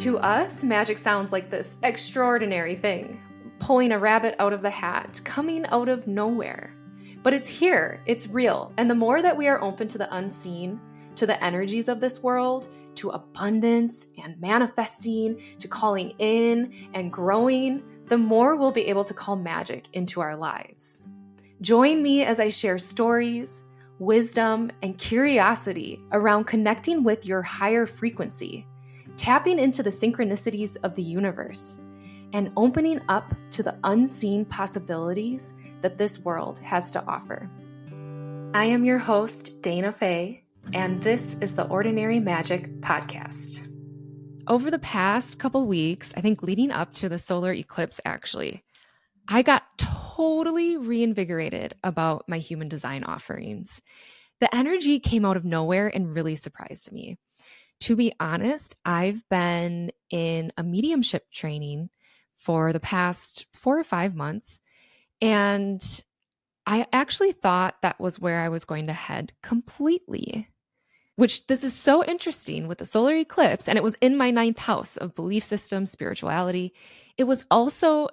To us, magic sounds like this extraordinary thing, pulling a rabbit out of the hat, coming out of nowhere. But it's here, it's real, and the more that we are open to the unseen, to the energies of this world, to abundance and manifesting, to calling in and growing, the more we'll be able to call magic into our lives. Join me as I share stories, wisdom, and curiosity around connecting with your higher frequency, tapping into the synchronicities of the universe, and opening up to the unseen possibilities that this world has to offer. I am your host, Dayna Faye, and this is the Ordinary Magic Podcast. Over the past couple weeks, I think leading up to the solar eclipse actually, I got totally reinvigorated about my human design offerings. The energy came out of nowhere and really surprised me. To be honest, I've been in a mediumship training for the past 4 or 5 months, and I actually thought that was where I was going to head completely, which this is so interesting with the solar eclipse, and it was in my 9th house of belief system, spirituality. It was also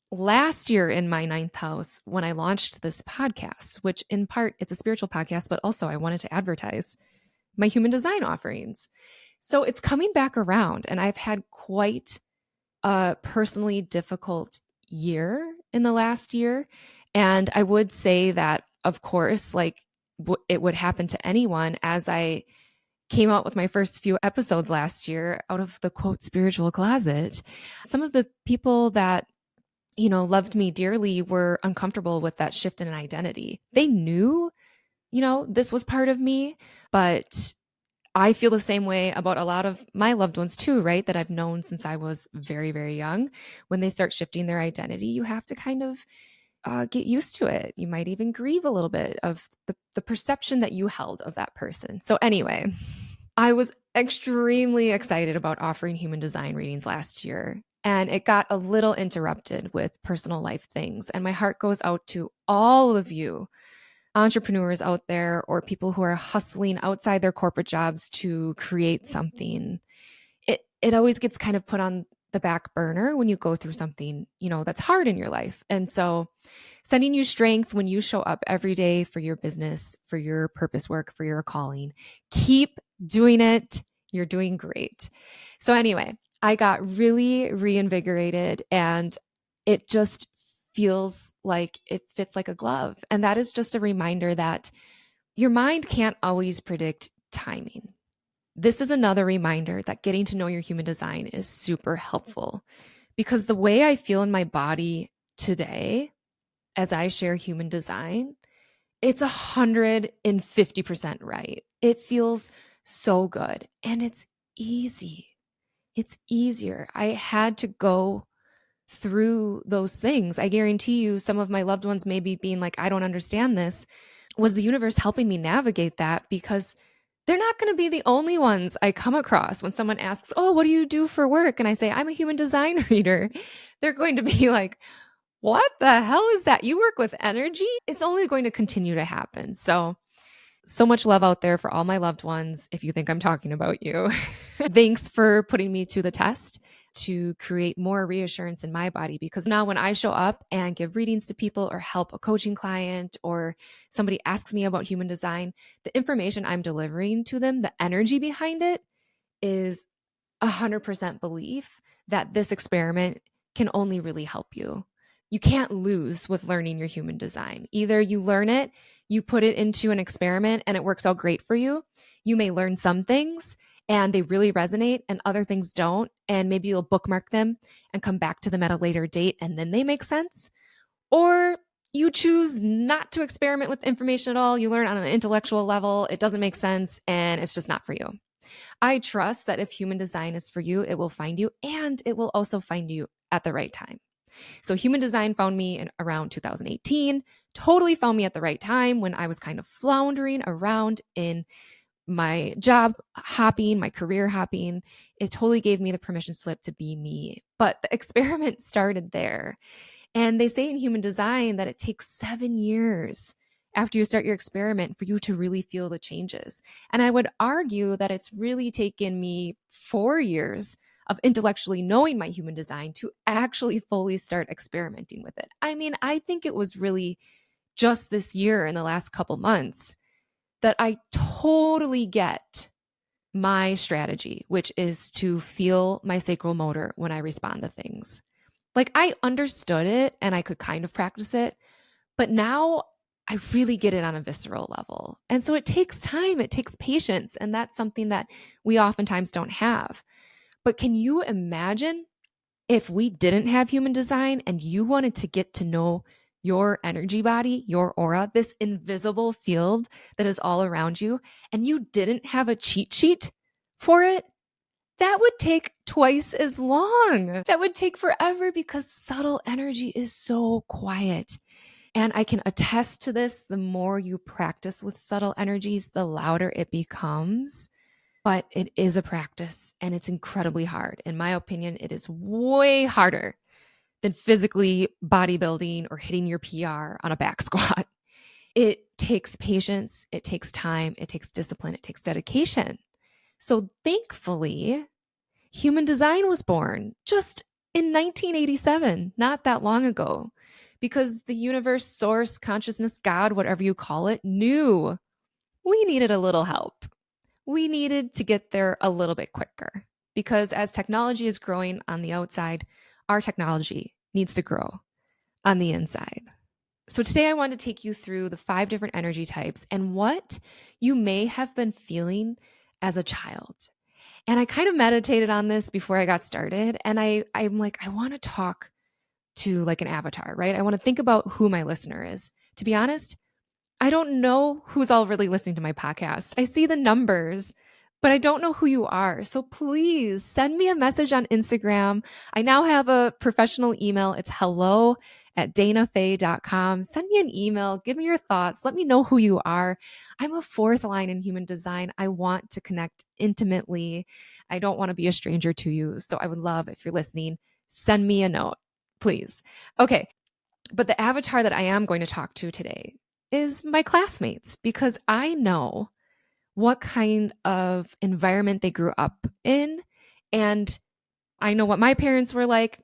last year in my 9th house when I launched this podcast, which in part it's a spiritual podcast, but also I wanted to advertise my human design offerings. So it's coming back around, and I've had quite a personally difficult year in the last year. And I would say that, of course, like it would happen to anyone, as I came out with my first few episodes last year out of the quote spiritual closet. Some of the people that loved me dearly were uncomfortable with that shift in an identity. They knew, this was part of me, but I feel the same way about a lot of my loved ones too, right? That I've known since I was very, very young. When they start shifting their identity, you have to kind of get used to it. You might even grieve a little bit of the perception that you held of that person. So anyway, I was extremely excited about offering human design readings last year. And it got a little interrupted with personal life things. And my heart goes out to all of you entrepreneurs out there, or people who are hustling outside their corporate jobs to create something. It always gets kind of put on the back burner when you go through something, that's hard in your life. And so sending you strength when you show up every day for your business, for your purpose work, for your calling. Keep doing it. You're doing great. So anyway, I got really reinvigorated, and it just feels like it fits like a glove. And that is just a reminder that your mind can't always predict timing. This is another reminder that getting to know your human design is super helpful, because the way I feel in my body today as I share human design, it's 150% right. It feels so good, and it's easy. It's easier. I had to go through those things. I guarantee you some of my loved ones maybe being like, I don't understand this. Was the universe helping me navigate that? Because they're not going to be the only ones I come across when someone asks, oh, what do you do for work? And I say, I'm a human design reader. They're going to be like, what the hell is that? You work with energy? It's only going to continue to happen. So much love out there for all my loved ones. If you think I'm talking about you, thanks for putting me to the test to create more reassurance in my body. Because now when I show up and give readings to people or help a coaching client, or somebody asks me about human design, the information I'm delivering to them, the energy behind it is 100% belief that this experiment can only really help you. You can't lose with learning your human design. Either you learn it, you put it into an experiment, and it works out great for you. You may learn some things and they really resonate, and other things don't. And maybe you'll bookmark them and come back to them at a later date, and then they make sense. Or you choose not to experiment with information at all. You learn on an intellectual level. It doesn't make sense, and it's just not for you. I trust that if human design is for you, it will find you, and it will also find you at the right time. So human design found me in around 2018, totally found me at the right time when I was kind of floundering around in my job hopping, my career hopping. It totally gave me the permission slip to be me. But the experiment started there. And they say in human design that it takes 7 years after you start your experiment for you to really feel the changes. And I would argue that it's really taken me 4 years of intellectually knowing my human design to actually fully start experimenting with it. I mean, I think it was really just this year in the last couple months that I totally get my strategy, which is to feel my sacral motor when I respond to things. Like I understood it and I could kind of practice it, but now I really get it on a visceral level. And so it takes time, it takes patience, and that's something that we oftentimes don't have. But can you imagine if we didn't have human design and you wanted to get to know your energy body, your aura, this invisible field that is all around you, and you didn't have a cheat sheet for it? That would take twice as long. That would take forever because subtle energy is so quiet. And I can attest to this. The more you practice with subtle energies, the louder it becomes. But it is a practice and it's incredibly hard. In my opinion, it is way harder than physically bodybuilding or hitting your PR on a back squat. It takes patience, it takes time, it takes discipline, it takes dedication. So thankfully, human design was born just in 1987, not that long ago, because the universe, source, consciousness, God, whatever you call it, knew we needed a little help. We needed to get there a little bit quicker because as technology is growing on the outside, our technology needs to grow on the inside. So today I want to take you through the 5 different energy types and what you may have been feeling as a child. And I kind of meditated on this before I got started. And I'm like, I want to talk to like an avatar, right? I want to think about who my listener is. To be honest, I don't know who's all really listening to my podcast. I see the numbers, but I don't know who you are. So please send me a message on Instagram. I now have a professional email. It's hello@daynafaye.com. Send me an email. Give me your thoughts. Let me know who you are. I'm a 4th line in human design. I want to connect intimately. I don't want to be a stranger to you. So I would love if you're listening, send me a note, please. Okay. But the avatar that I am going to talk to today is my classmates because I know what kind of environment they grew up in. And I know what my parents were like.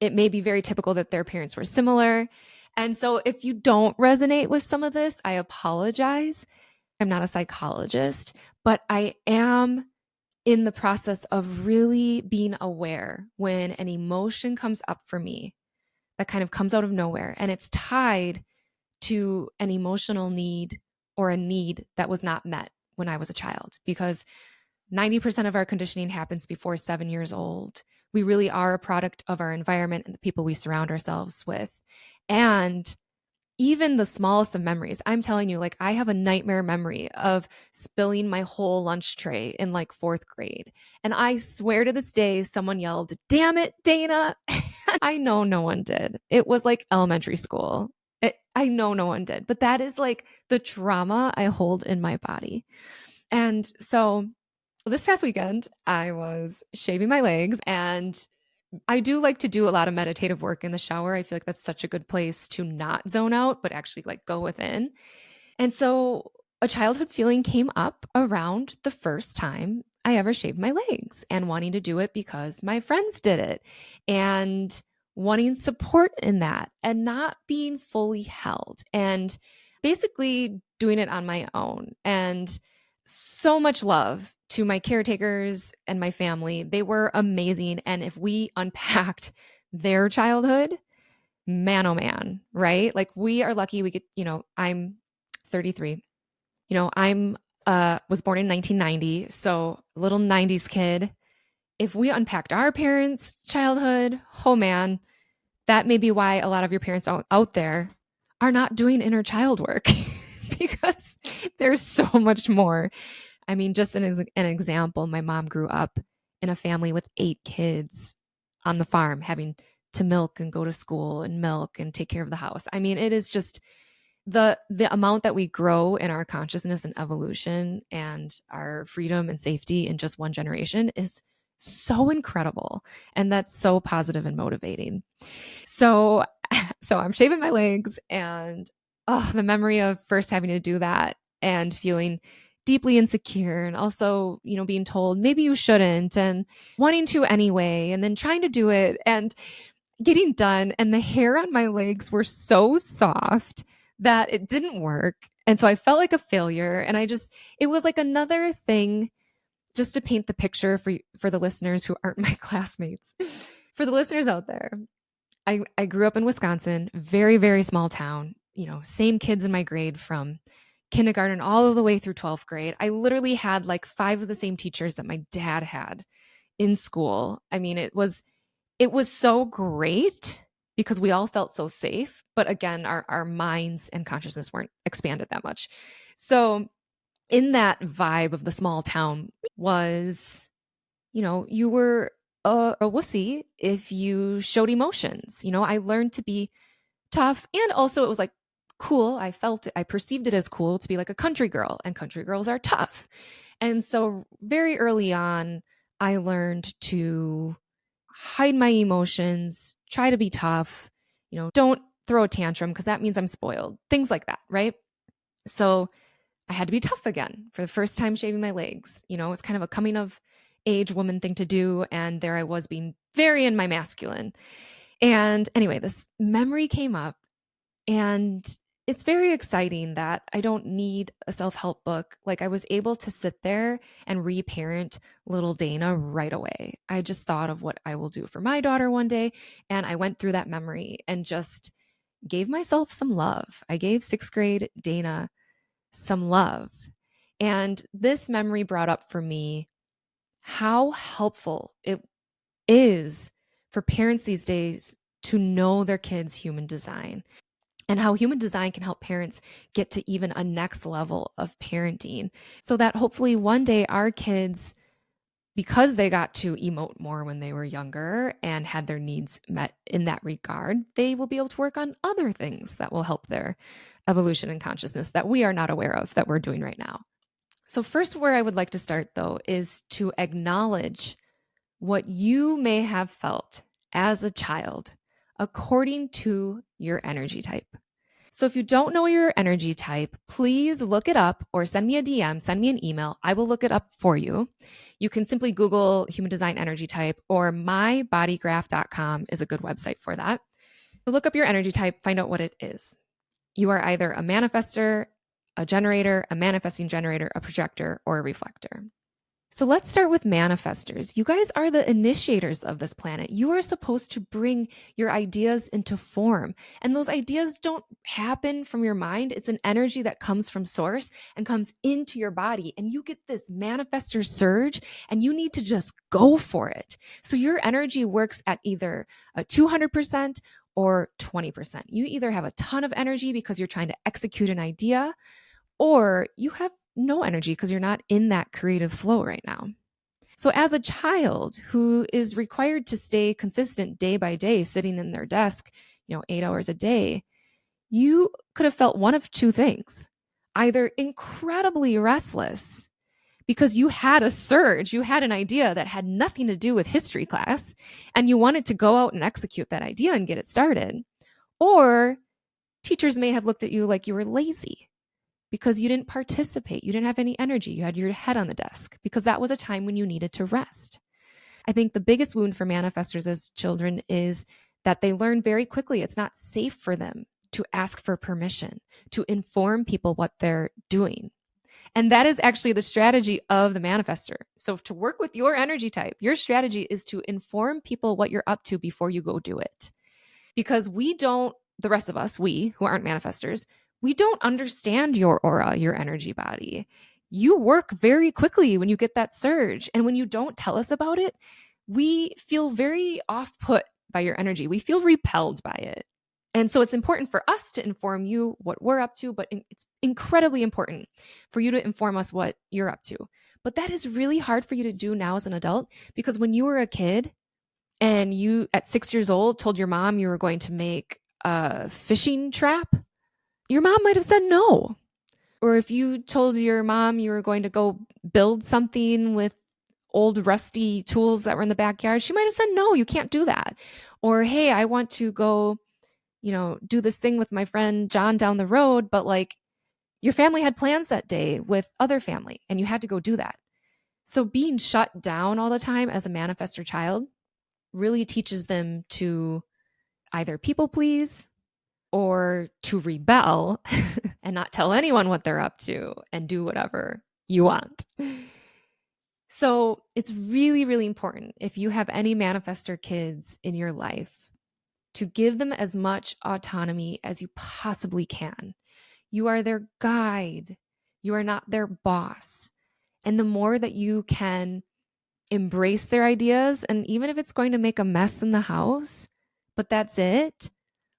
It may be very typical that their parents were similar. And so if you don't resonate with some of this, I apologize. I'm not a psychologist, but I am in the process of really being aware when an emotion comes up for me that kind of comes out of nowhere and it's tied to an emotional need or a need that was not met when I was a child, because 90% of our conditioning happens before 7 years old. We really are a product of our environment and the people we surround ourselves with. And even the smallest of memories, I'm telling you, like I have a nightmare memory of spilling my whole lunch tray in like 4th grade. And I swear to this day, someone yelled, "Damn it, Dayna." I know no one did. It was like elementary school. I know no one did, but that is like the trauma I hold in my body. And so this past weekend, I was shaving my legs and I do like to do a lot of meditative work in the shower. I feel like that's such a good place to not zone out, but actually like go within. And so a childhood feeling came up around the first time I ever shaved my legs and wanting to do it because my friends did it and wanting support in that and not being fully held and basically doing it on my own. And so much love to my caretakers and my family. They were amazing. And if we unpacked their childhood, man, oh man, right? Like we are lucky we get, I'm 33. I'm was born in 1990, so a little 90s kid. If we unpacked our parents' childhood, oh man, that may be why a lot of your parents out there are not doing inner child work because there's so much more. I mean, just an example, my mom grew up in a family with 8 kids on the farm, having to milk and go to school and milk and take care of the house. I mean, it is just the amount that we grow in our consciousness and evolution and our freedom and safety in just one generation is so incredible. And that's so positive and motivating. So I'm shaving my legs and the memory of first having to do that and feeling deeply insecure and also, being told maybe you shouldn't and wanting to anyway, and then trying to do it and getting done. And the hair on my legs were so soft that it didn't work. And so I felt like a failure. And it was like another thing just to paint the picture for the listeners who aren't my classmates. For the listeners out there, I grew up in Wisconsin, very, very small town, same kids in my grade from kindergarten all the way through 12th grade. I literally had like 5 of the same teachers that my dad had in school. I mean, it was so great because we all felt so safe. But again, our minds and consciousness weren't expanded that much. So in that vibe of the small town was, you were a wussy if you showed emotions. I learned to be tough. And also it was like cool. I perceived it as cool to be like a country girl, and country girls are tough. And so very early on, I learned to hide my emotions, try to be tough, don't throw a tantrum because that means I'm spoiled, things like that. Right. So I had to be tough again for the first time shaving my legs. It's kind of a coming of age woman thing to do. And there I was being very in my masculine. And anyway, this memory came up, and it's very exciting that I don't need a self-help book. Like I was able to sit there and reparent little Dayna right away. I just thought of what I will do for my daughter one day. And I went through that memory and just gave myself some love. I gave 6th grade Dayna some love. And this memory brought up for me how helpful it is for parents these days to know their kids' human design, and how human design can help parents get to even a next level of parenting, so that hopefully one day our kids, because they got to emote more when they were younger and had their needs met in that regard, they will be able to work on other things that will help their evolution and consciousness that we are not aware of that we're doing right now. So first, where I would like to start though, is to acknowledge what you may have felt as a child according to your energy type. So if you don't know your energy type, please look it up or send me a DM, send me an email. I will look it up for you. You can simply Google human design energy type, or mybodygraph.com is a good website for that. So look up your energy type, find out what it is. You are either a manifestor, a generator, a manifesting generator, a projector, or a reflector. So let's start with manifestors. You guys are the initiators of this planet. You are supposed to bring your ideas into form. And those ideas don't happen from your mind. It's an energy that comes from source and comes into your body. And you get this manifestor surge, and you need to just go for it. So your energy works at either a 200% or 20%. You either have a ton of energy because you're trying to execute an idea, or you have no energy because you're not in that creative flow right now. So as a child who is required to stay consistent day by day, sitting in their desk, 8 hours a day, you could have felt one of 2 things: either incredibly restless because you had a surge, you had an idea that had nothing to do with history class, and you wanted to go out and execute that idea and get it started. Or teachers may have looked at you like you were lazy because you didn't participate. You didn't have any energy. You had your head on the desk because that was a time when you needed to rest. I think the biggest wound for manifestors as children is that they learn very quickly it's not safe for them to ask for permission, to inform people what they're doing. And that is actually the strategy of the manifestor. So to work with your energy type, your strategy is to inform people what you're up to before you go do it. Because the rest of us, we who aren't manifestors, we don't understand your aura, your energy body. You work very quickly when you get that surge. And when you don't tell us about it, we feel very off-put by your energy. We feel repelled by it. And so it's important for us to inform you what we're up to, but it's incredibly important for you to inform us what you're up to. But that is really hard for you to do now as an adult, because when you were a kid and you at 6 years old told your mom you were going to make a fishing trap, your mom might have said no. Or if you told your mom you were going to go build something with old rusty tools that were in the backyard, she might have said, no, you can't do that. Or, hey, I want to go, do this thing with my friend John down the road, but Your family had plans that day with other family, and you had to go do that. So being shut down all the time as a manifestor child really teaches them to either people please or to rebel and not tell anyone what they're up to and do whatever you want. So it's really, really important if you have any manifestor kids in your life to give them as much autonomy as you possibly can. You are their guide. You are not their boss. And the more that you can embrace their ideas, and even if it's going to make a mess in the house, but that's it,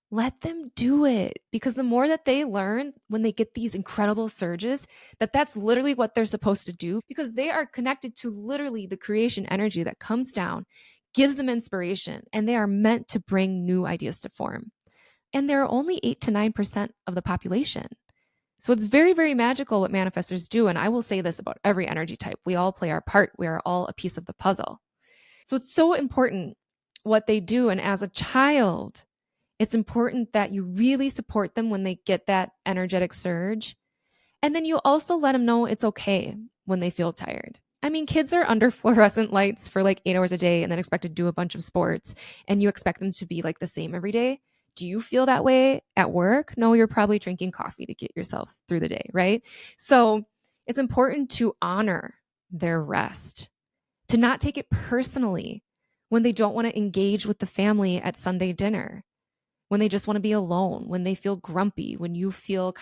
let them do it. Because the more that they learn when they get these incredible surges, that's literally what they're supposed to do, because they are connected to literally the creation energy that comes down, gives them inspiration, and they are meant to bring new ideas to form. And they're only 8 to 9% of the population. So it's very, very magical what manifestors do. And I will say this about every energy type. We all play our part. We are all a piece of the puzzle. So it's so important what they do. And as a child, it's important that you really support them when they get that energetic surge. And then you also let them know it's okay when they feel tired. I mean, kids are under fluorescent lights for like 8 hours a day and then expected to do a bunch of sports, and you expect them to be like the same every day. Do you feel that way at work? No, you're probably drinking coffee to get yourself through the day, right? So it's important to honor their rest, to not take it personally when they don't want to engage with the family at Sunday dinner, when they just want to be alone, when they feel grumpy, when you feel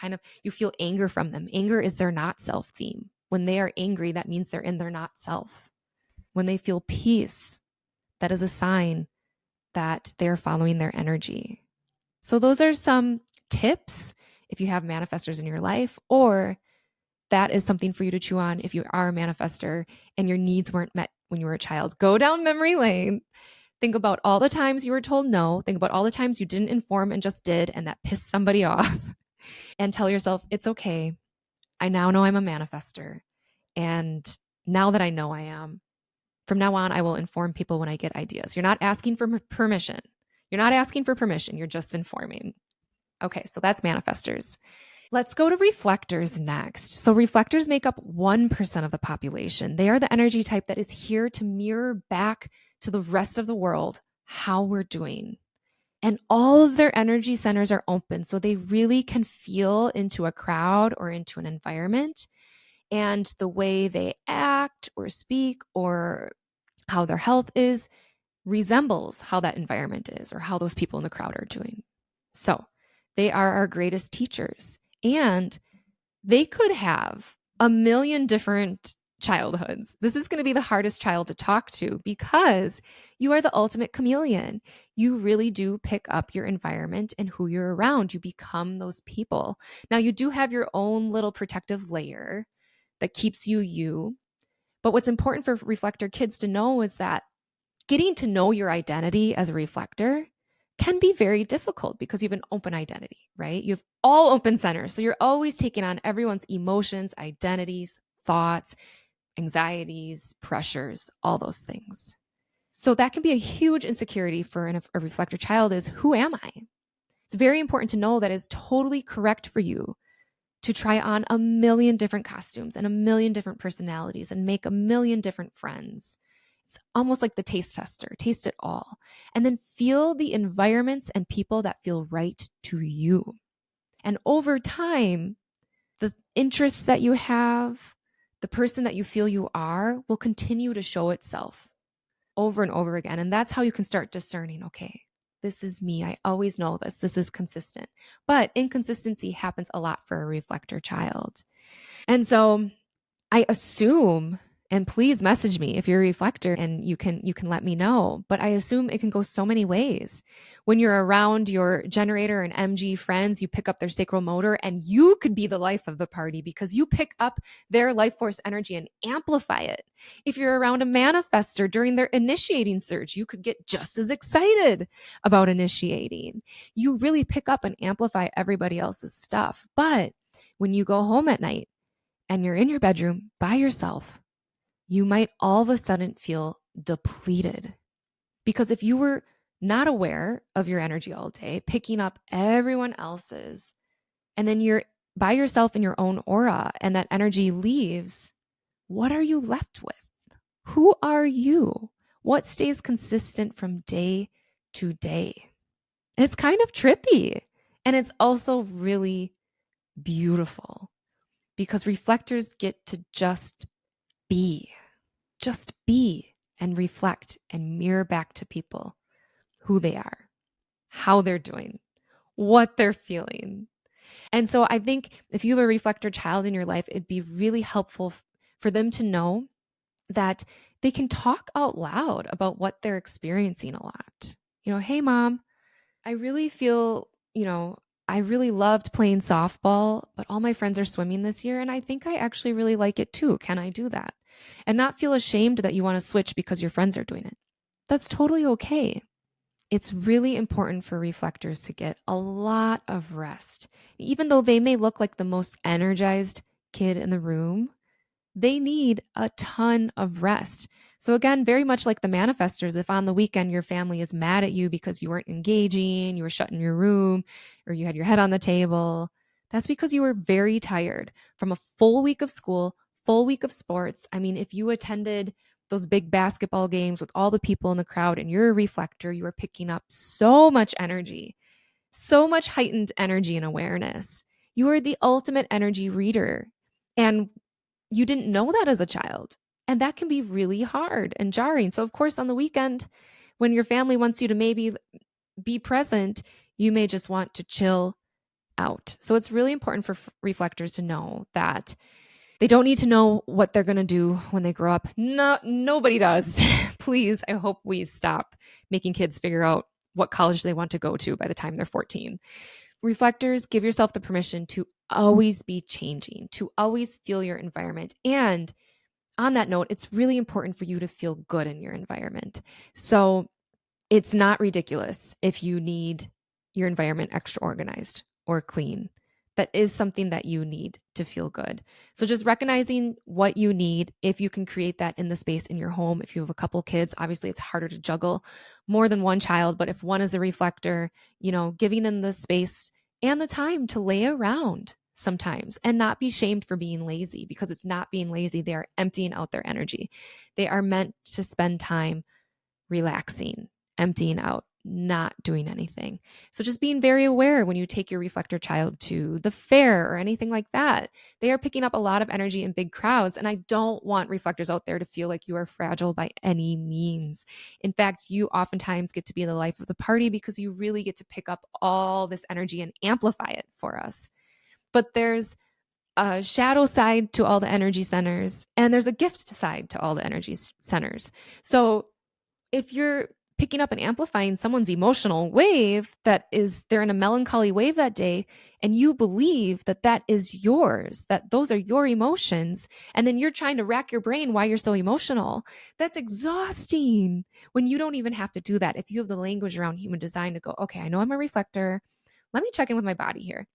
you feel anger from them. Anger is their not self theme. When they are angry, that means they're in their not self. When they feel peace, that is a sign that they're following their energy. So those are some tips if you have manifestors in your life, or that is something for you to chew on if you are a manifestor and your needs weren't met when you were a child. Go down memory lane. Think about all the times you were told no. Think about all the times you didn't inform and just did, and that pissed somebody off. And tell yourself, it's okay. I now know I'm a manifestor. And now that I know I am, from now on, I will inform people when I get ideas. You're not asking for permission. You're not asking for permission. You're just informing. Okay, so that's manifestors. Let's go to reflectors next. So reflectors make up 1% of the population. They are the energy type that is here to mirror back to the rest of the world how we're doing. And all of their energy centers are open, so they really can feel into a crowd or into an environment. And the way they act or speak or how their health is resembles how that environment is or how those people in the crowd are doing. So they are our greatest teachers, and they could have a million different childhoods. This is going to be the hardest child to talk to because you are the ultimate chameleon. You really do pick up your environment and who you're around. You become those people. Now, you do have your own little protective layer that keeps you. But what's important for reflector kids to know is that getting to know your identity as a reflector can be very difficult because you have an open identity, right? You have all open centers. So you're always taking on everyone's emotions, identities, thoughts, anxieties, pressures, all those things. So that can be a huge insecurity for a reflector child is, who am I? It's very important to know that it's totally correct for you to try on a million different costumes and a million different personalities and make a million different friends. It's almost like the taste tester. Taste it all. And then feel the environments and people that feel right to you. And over time, the interests that you have, the person that you feel you are, will continue to show itself over and over again. And that's how you can start discerning, okay, this is me. I always know this. This is consistent. But inconsistency happens a lot for a reflector child. And so I assume, and please message me if you're a reflector and you can let me know, but I assume it can go so many ways. When you're around your generator and MG friends, you pick up their sacral motor, and you could be the life of the party because you pick up their life force energy and amplify it. If you're around a manifestor during their initiating surge, you could get just as excited about initiating. You really pick up and amplify everybody else's stuff. But when you go home at night and you're in your bedroom by yourself, you might all of a sudden feel depleted. Because if you were not aware of your energy all day, picking up everyone else's, and then you're by yourself in your own aura and that energy leaves, what are you left with? Who are you? What stays consistent from day to day? It's kind of trippy. And it's also really beautiful because reflectors get to just be and reflect and mirror back to people who they are, how they're doing, what they're feeling. And so I think if you have a reflector child in your life, it'd be really helpful for them to know that they can talk out loud about what they're experiencing a lot. Hey, mom, I really feel, I really loved playing softball, but all my friends are swimming this year. And I think I actually really like it too. Can I do that? And not feel ashamed that you want to switch because your friends are doing it. That's totally okay. It's really important for reflectors to get a lot of rest. Even though they may look like the most energized kid in the room, they need a ton of rest. So again, very much like the manifestors, if on the weekend your family is mad at you because you weren't engaging, you were shut in your room, or you had your head on the table, that's because you were very tired from a full week of school, full week of sports. I mean, if you attended those big basketball games with all the people in the crowd and you're a reflector, you are picking up so much energy, so much heightened energy and awareness. You are the ultimate energy reader. And you didn't know that as a child. And that can be really hard and jarring. So, of course, on the weekend, when your family wants you to maybe be present, you may just want to chill out. So, it's really important for reflectors to know that they don't need to know what they're going to do when they grow up. No, nobody does. Please, I hope we stop making kids figure out what college they want to go to by the time they're 14. Reflectors, give yourself the permission to always be changing, to always feel your environment. And on that note, it's really important for you to feel good in your environment. So it's not ridiculous if you need your environment extra organized or clean. That is something that you need to feel good. So just recognizing what you need, if you can create that in the space in your home. If you have a couple kids, obviously it's harder to juggle more than one child, but if one is a reflector, giving them the space and the time to lay around sometimes and not be shamed for being lazy, because it's not being lazy. They are emptying out their energy. They are meant to spend time relaxing, emptying out, not doing anything. So just being very aware when you take your reflector child to the fair or anything like that. They are picking up a lot of energy in big crowds. And I don't want reflectors out there to feel like you are fragile by any means. In fact, you oftentimes get to be the life of the party because you really get to pick up all this energy and amplify it for us. But there's a shadow side to all the energy centers, and there's a gift side to all the energy centers. So if you're picking up and amplifying someone's emotional wave, they're in a melancholy wave that day, and you believe that that is yours, that those are your emotions, and then you're trying to rack your brain why you're so emotional, that's exhausting when you don't even have to do that. If you have the language around human design to go, okay, I know I'm a reflector. Let me check in with my body here.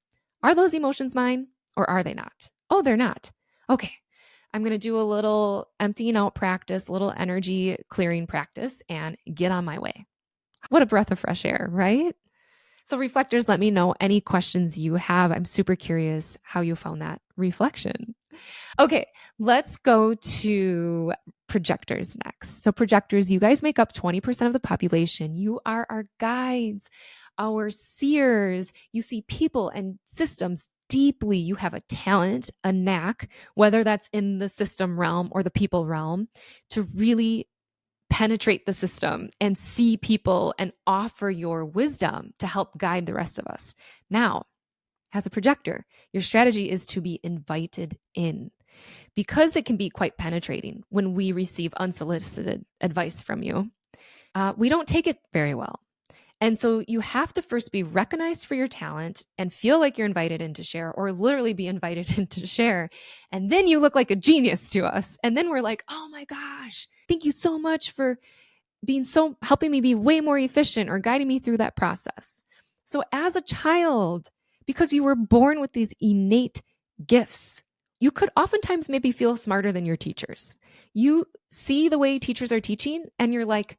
Are those emotions mine or are they not? Oh, they're not. Okay. I'm going to do a little emptying out practice, a little energy clearing practice, and get on my way. What a breath of fresh air, right? So reflectors, let me know any questions you have. I'm super curious how you found that reflection. Okay, let's go to projectors next. So projectors, you guys make up 20% of the population. You are our guides, our seers. You see people and systems deeply. You have a talent, a knack, whether that's in the system realm or the people realm, to really penetrate the system and see people and offer your wisdom to help guide the rest of us. Now, as a projector, your strategy is to be invited in, because it can be quite penetrating when we receive unsolicited advice from you. We don't take it very well. And so you have to first be recognized for your talent and feel like you're invited in to share, or literally be invited in to share. And then you look like a genius to us. And then we're like, oh my gosh, thank you so much for helping me be way more efficient or guiding me through that process. So as a child, because you were born with these innate gifts, you could oftentimes maybe feel smarter than your teachers. You see the way teachers are teaching and you're like,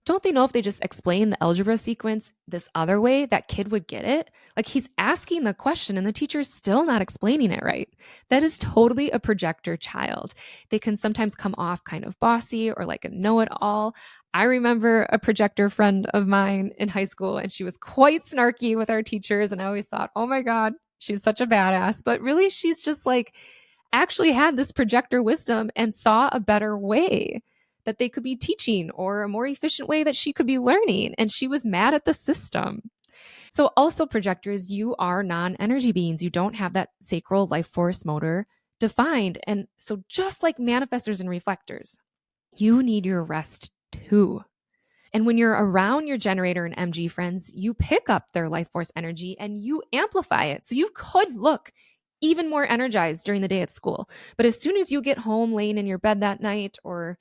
Don't they know if they just explain the algebra sequence this other way, that kid would get it? Like, he's asking the question and the teacher's still not explaining it right. That is totally a projector child. They can sometimes come off kind of bossy or like a know-it-all. I remember a projector friend of mine in high school, and she was quite snarky with our teachers. And I always thought, oh my God, she's such a badass. But really, she's just like actually had this projector wisdom and saw a better way that they could be teaching or a more efficient way that she could be learning. And she was mad at the system. So also projectors, you are non-energy beings. You don't have that sacral life force motor defined. And so just like manifestors and reflectors, you need your rest too. And when you're around your generator and MG friends, you pick up their life force energy and you amplify it. So you could look even more energized during the day at school. But as soon as you get home laying in your bed that night, or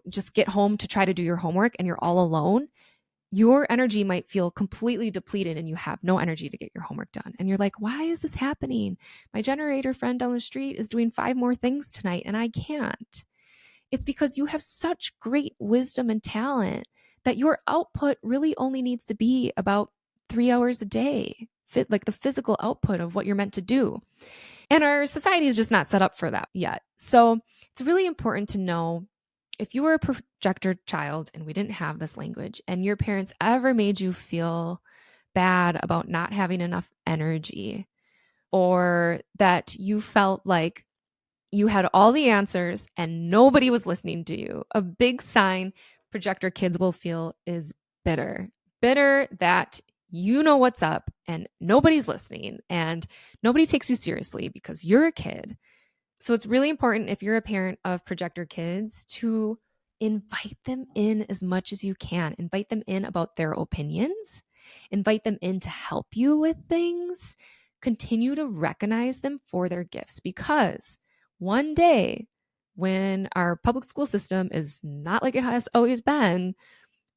just get home to try to do your homework and you're all alone, your energy might feel completely depleted and you have no energy to get your homework done. And you're like, why is this happening? My generator friend down the street is doing 5 more things tonight and I can't. It's because you have such great wisdom and talent that your output really only needs to be about 3 hours a day, like the physical output of what you're meant to do. And our society is just not set up for that yet. So it's really important to know, if you were a projector child and we didn't have this language, and your parents ever made you feel bad about not having enough energy, or that you felt like you had all the answers and nobody was listening to you, a big sign projector kids will feel is bitter. Bitter that you know what's up and nobody's listening and nobody takes you seriously because you're a kid. So it's really important, if you're a parent of projector kids, to invite them in as much as you can. Invite them in about their opinions. Invite them in to help you with things. Continue to recognize them for their gifts, because one day when our public school system is not like it has always been,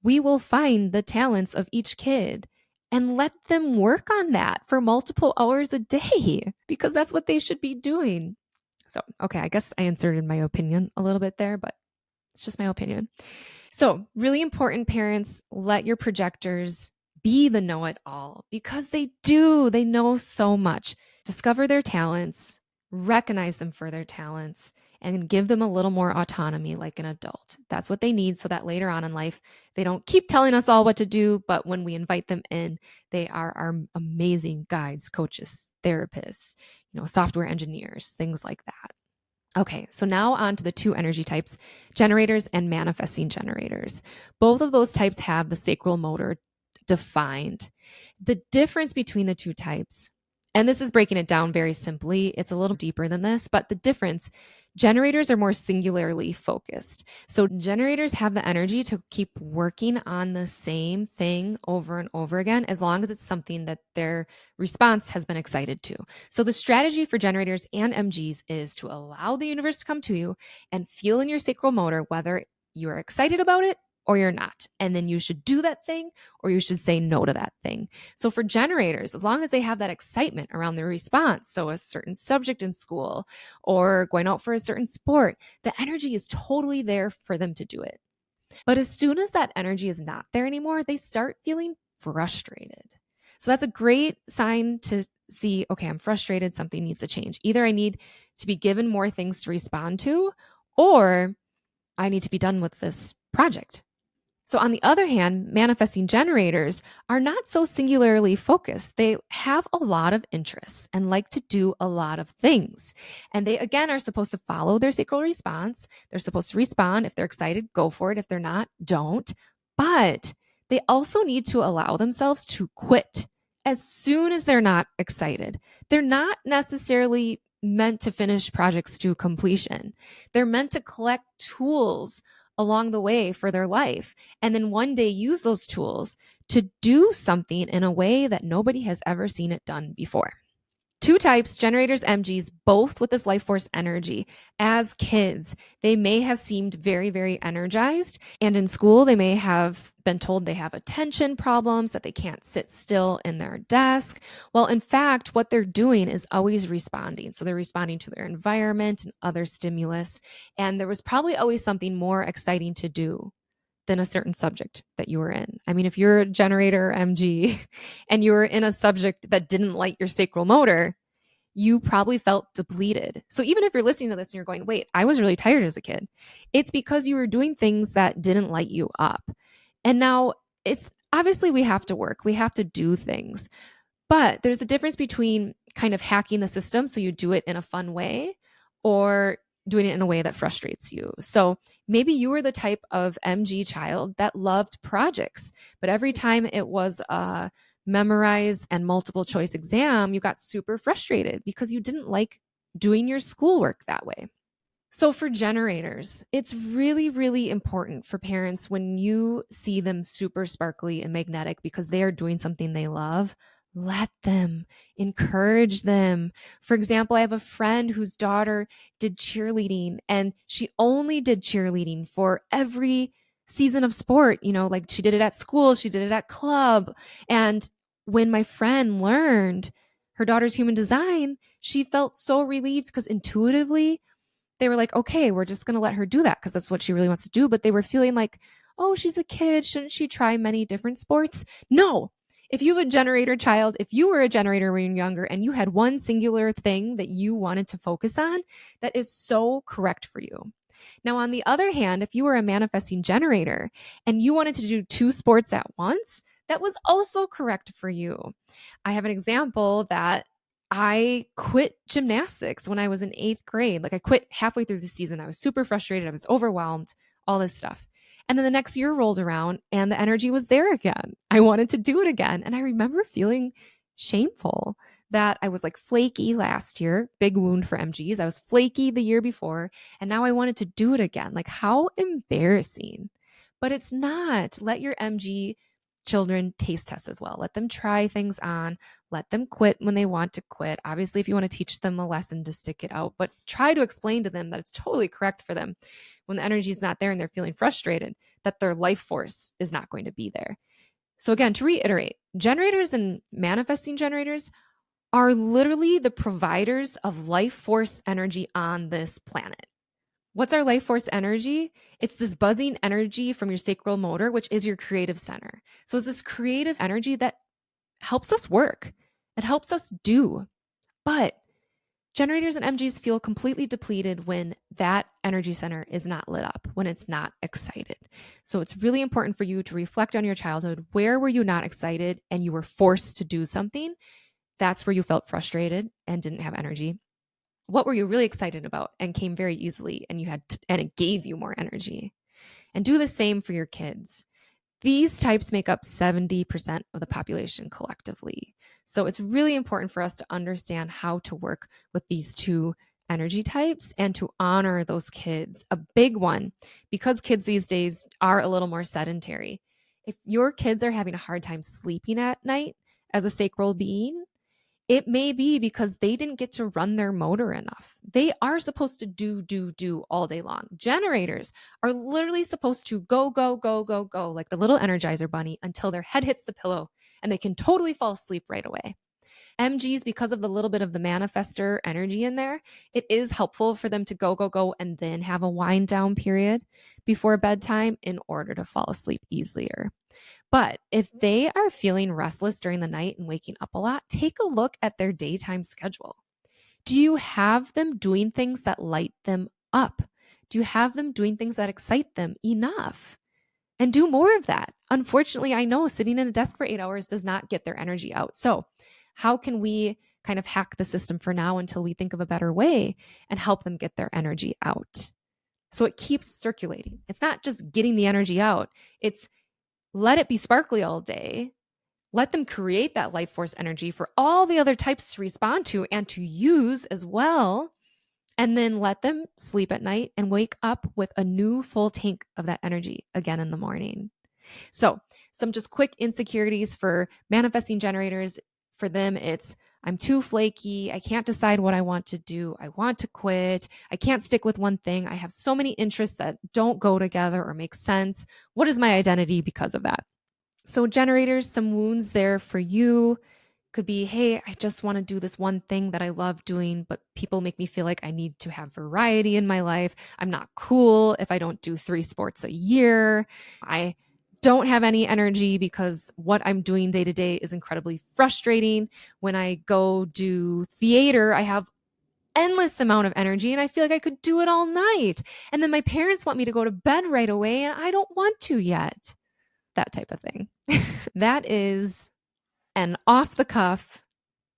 we will find the talents of each kid and let them work on that for multiple hours a day, because that's what they should be doing. So, okay, I guess I inserted my opinion a little bit there, but it's just my opinion. So, really important, parents, let your projectors be the know-it-all, because they do. They know so much. Discover their talents, recognize them for their talents, and give them a little more autonomy like an adult. That's what they need, so that later on in life, they don't keep telling us all what to do, but when we invite them in, they are our amazing guides, coaches, therapists, software engineers, things like that. Okay, so now on to the 2 energy types, generators and manifesting generators. Both of those types have the sacral motor defined. The difference between the 2 types, and this is breaking it down very simply, it's a little deeper than this, but the difference, generators are more singularly focused. So generators have the energy to keep working on the same thing over and over again, as long as it's something that their response has been excited to. So the strategy for generators and MGs is to allow the universe to come to you and feel in your sacral motor whether you're excited about it or you're not. And then you should do that thing or you should say no to that thing. So for generators, as long as they have that excitement around their response, so a certain subject in school or going out for a certain sport, the energy is totally there for them to do it. But as soon as that energy is not there anymore, they start feeling frustrated. So that's a great sign to see, okay, I'm frustrated, something needs to change. Either I need to be given more things to respond to, or I need to be done with this project. So on the other hand, manifesting generators are not so singularly focused. They have a lot of interests and like to do a lot of things. And they, again, are supposed to follow their sacral response. They're supposed to respond. If they're excited, go for it. If they're not, don't. But they also need to allow themselves to quit as soon as they're not excited. They're not necessarily meant to finish projects to completion. They're meant to collect tools along the way for their life, and then one day use those tools to do something in a way that nobody has ever seen it done before. 2 types, generators, MGs, both with this life force energy. As kids, they may have seemed very, very energized. And in school, they may have been told they have attention problems, that they can't sit still in their desk. Well, in fact, what they're doing is always responding. So they're responding to their environment and other stimulus. And there was probably always something more exciting to do than a certain subject that you were in. I mean, if you're a generator MG and you were in a subject that didn't light your sacral motor, you probably felt depleted. So even if you're listening to this and you're going, wait, I was really tired as a kid, it's because you were doing things that didn't light you up. And now it's obviously we have to work, we have to do things, but there's a difference between kind of hacking the system so you do it in a fun way or doing it in a way that frustrates you. So maybe you were the type of MG child that loved projects, but every time it was a memorize and multiple choice exam, you got super frustrated because you didn't like doing your schoolwork that way. So for generators, it's really, really important for parents when you see them super sparkly and magnetic because they are doing something they love, let them, encourage them. For example, I have a friend whose daughter did cheerleading and she only did cheerleading for every season of sport. Like she did it at school, she did it at club. And when my friend learned her daughter's human design, she felt so relieved because intuitively they were like, okay, we're just going to let her do that because that's what she really wants to do. But they were feeling like, oh, she's a kid. Shouldn't she try many different sports? No. If you have a generator child, if you were a generator when you were younger and you had one singular thing that you wanted to focus on, that is so correct for you. Now, on the other hand, if you were a manifesting generator and you wanted to do 2 sports at once, that was also correct for you. I have an example that I quit gymnastics when I was in 8th grade. Like I quit halfway through the season. I was super frustrated. I was overwhelmed, all this stuff. And then the next year rolled around and the energy was there again. I wanted to do it again. And I remember feeling shameful that I was like flaky last year, big wound for MGs. I was flaky the year before, and now I wanted to do it again. Like how embarrassing. But it's not. Let your MG children taste test as well. Let them try things on. Let them quit when they want to quit. Obviously, if you want to teach them a lesson to stick it out, but try to explain to them that it's totally correct for them when the energy is not there and they're feeling frustrated, that their life force is not going to be there. So again, to reiterate, generators and manifesting generators are literally the providers of life force energy on this planet. What's our life force energy? It's this buzzing energy from your sacral motor, which is your creative center. So it's this creative energy that helps us work. It helps us do. But generators and MGs feel completely depleted when that energy center is not lit up, when it's not excited. So it's really important for you to reflect on your childhood. Where were you not excited and you were forced to do something? That's where you felt frustrated and didn't have energy. What were you really excited about and came very easily and and it gave you more energy? And do the same for your kids. These types make up 70% of the population collectively. So it's really important for us to understand how to work with these 2 energy types and to honor those kids. A big one, because kids these days are a little more sedentary. If your kids are having a hard time sleeping at night as a sacral being, it may be because they didn't get to run their motor enough. They are supposed to do all day long. Generators are literally supposed to go, go, go, go, go, like the little Energizer bunny until their head hits the pillow and they can totally fall asleep right away. MGs, because of the little bit of the manifester energy in there, it is helpful for them to go, go, go, and then have a wind down period before bedtime in order to fall asleep easier. But if they are feeling restless during the night and waking up a lot, take a look at their daytime schedule. Do you have them doing things that light them up? Do you have them doing things that excite them enough? And do more of that. Unfortunately, I know sitting at a desk for 8 hours does not get their energy out. So how can we kind of hack the system for now until we think of a better way and help them get their energy out? So it keeps circulating. It's not just getting the energy out. It's let it be sparkly all day. Let them create that life force energy for all the other types to respond to and to use as well. And then let them sleep at night and wake up with a new full tank of that energy again in the morning. So some just quick insecurities for manifesting generators. For them, it's I'm too flaky. I can't decide what I want to do. I want to quit. I can't stick with one thing. I have so many interests that don't go together or make sense. What is my identity because of that? So generators, some wounds there for you. Could be, hey, I just want to do this one thing that I love doing, but people make me feel like I need to have variety in my life. I'm not cool if I don't do 3 sports a year. I don't have any energy because what I'm doing day to day is incredibly frustrating. When I go do theater, I have endless amount of energy and I feel like I could do it all night. And then my parents want me to go to bed right away and I don't want to yet. That type of thing. That is an off the cuff.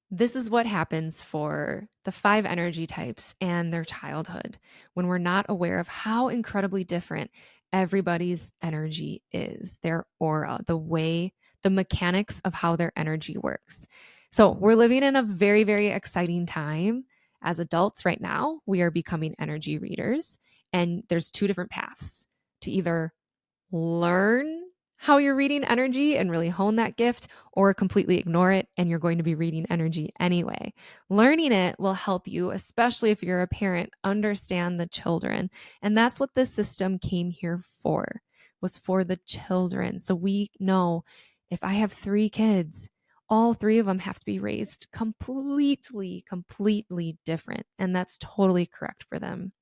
This is what happens for the 5 energy types and their childhood when we're not aware of how incredibly different everybody's energy is, their aura, the way, the mechanics of how their energy works. So we're living in a very, very exciting time. As adults right now, we are becoming energy readers, and there's 2 different paths: to either learn how you're reading energy and really hone that gift, or completely ignore it and you're going to be reading energy anyway. Learning it will help you, especially if you're a parent, understand the children. And that's what this system came here for, was for the children. So we know if I have 3 kids, all 3 of them have to be raised completely different. And that's totally correct for them.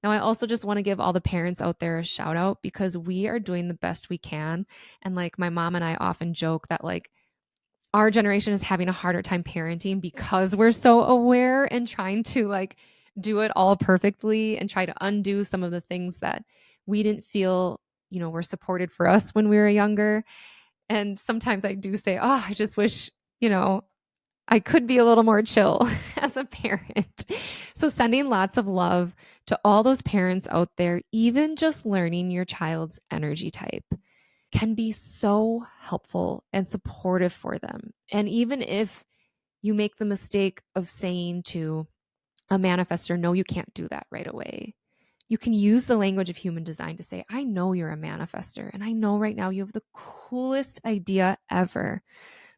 Now, I also just want to give all the parents out there a shout out because we are doing the best we can. And like my mom and I often joke that like our generation is having a harder time parenting because we're so aware and trying to like do it all perfectly and try to undo some of the things that we didn't feel, were supported for us when we were younger. And sometimes I do say, oh, I just wish, I could be a little more chill as a parent. So sending lots of love to all those parents out there. Even just learning your child's energy type can be so helpful and supportive for them. And even if you make the mistake of saying to a manifestor, no, you can't do that right away, you can use the language of human design to say, I know you're a manifestor, and I know right now you have the coolest idea ever.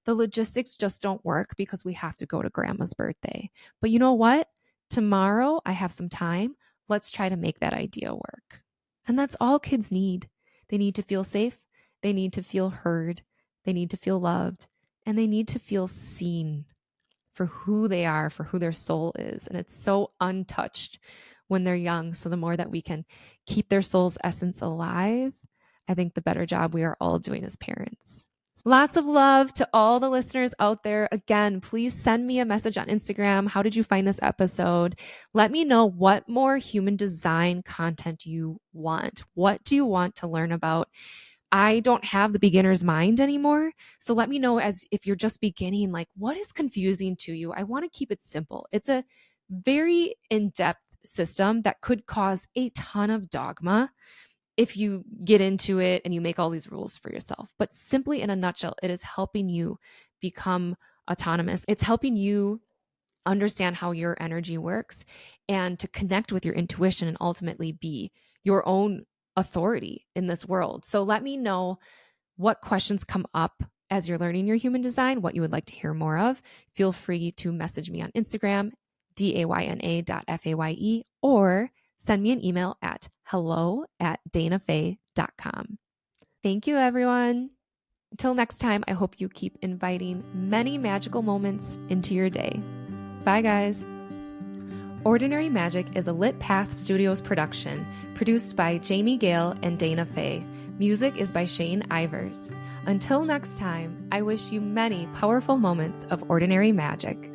The logistics just don't work because we have to go to grandma's birthday. But you know what? Tomorrow I have some time. Let's try to make that idea work. And that's all kids need. They need to feel safe. They need to feel heard. They need to feel loved. And they need to feel seen for who they are, for who their soul is. And it's so untouched when they're young. So the more that we can keep their soul's essence alive, I think the better job we are all doing as parents. Lots of love to all the listeners out there. Again, please send me a message on Instagram. How did you find this episode? Let me know what more human design content you want. What do you want to learn about? I don't have the beginner's mind anymore. So let me know, as if you're just beginning, like what is confusing to you? I want to keep it simple. It's a very in-depth system that could cause a ton of dogma if you get into it and you make all these rules for yourself. But simply in a nutshell, it is helping you become autonomous. It's helping you understand how your energy works and to connect with your intuition and ultimately be your own authority in this world. So let me know what questions come up as you're learning your human design, what you would like to hear more of. Feel free to message me on Instagram, dayna.faye, or send me an email at hello@daynafaye.com. Thank you, everyone. Until next time, I hope you keep inviting many magical moments into your day. Bye, guys. Ordinary Magic is a Lit Path Studios production, produced by Jamie Gale and Dayna Faye. Music is by Shane Ivers. Until next time, I wish you many powerful moments of ordinary magic.